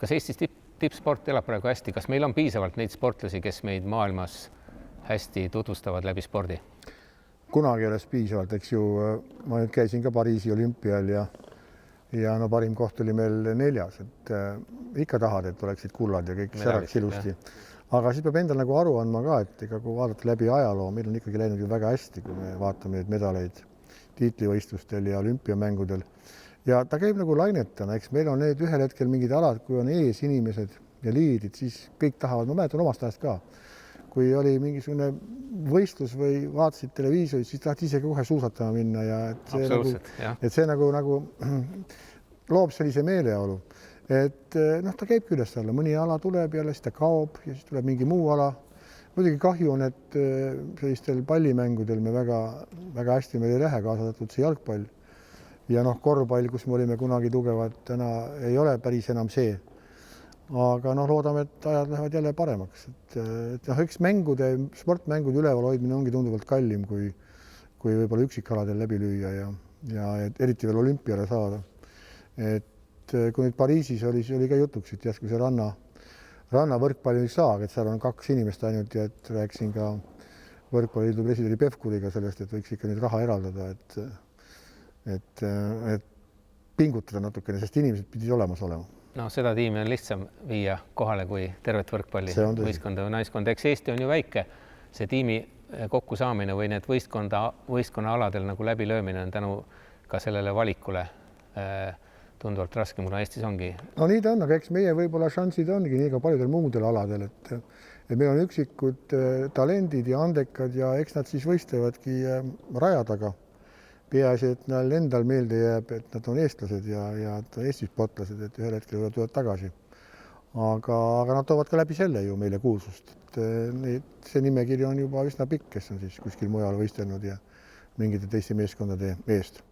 kas Eestis tippsport elab praegu hästi, kas meil on piisavalt neid sportlasi, kes meid maailmas hästi tutvustavad läbi spordi? Kunagi oleks piisavalt, eks ju, ma nüüd käisin ka Pariisi olümpial ja no parim koht oli meil 4, et ikka tahad, et oleksid kullad ja kõik säraks ilusti. Aga siis peab endal nagu aru andma ka, et ega kui vaadata läbi ajaloo, meil on ikkagi läinud ju väga hästi, kui me vaatame neid medaleid tiitlivõistlustel ja olümpiamängudel. Ja ta käib nagu lainetana, eks meil on need ühel hetkel mingid alad, kui on ees inimesed ja liidrid, siis kõik tahavad, ma mäletan omast ajast ka. Kui oli mingisugune võistlus või vaatasid televiisorit, siis tahad ise kohe suusatama minna ja see nagu loob sellise meeleolu, et ta käibki üles alla, mõni ala tuleb jälle, siis ta kaob ja siis tuleb mingi muu ala. Muidugi kahju on, et sellistel pallimängudel me väga hästi meil ei lähe, kaasatud see jalgpall ja korvpall, kus me olime kunagi tugevad, täna ei ole päris enam see. Aga loodame, et ajad lähevad jälle paremaks. Eks sportmängude üleval hoidmine ongi tunduvalt kallim, kui võib-olla üksikaladel läbi lüüa ja eriti veel olümpiale saada. Et kui nüüd Pariisis oli ka jutuks, et järsku see rannavõrkpalli ei saa, et seal on 2 inimest ainult ja et rääkisin ka võrkpalliliidu presidendi Pevkuriga sellest, et võiks ikka nüüd raha eraldada, et pingutada natukene, sest inimesed pidid olemas olema. Seda tiimi on lihtsam viia kohale kui tervet võrkpalli võistkonda või naiskonda. Eks Eesti on ju väike, see tiimi kokkusaamine või need võistkonna aladel nagu läbilöömine on tänu ka sellele valikule tunduvalt raskem, kuna Eestis ongi. No nii ta on, aga eks meie võib-olla šansid ongi nii ka paljudel muudel aladel, et meil on üksikud talendid ja andekad ja eks nad siis võistlevadki raja taga. Peaasi, et neil endal meelde jääb, et nad on eestlased ja Eesti sportlased, et ühel hetkel tulevad tagasi. Aga nad toovad ka läbi selle ju meile kuulsust. See nimekiri on juba üsna pikk, kes on siis kuskil mujal võistelnud ja mingite teiste meeskondade eest.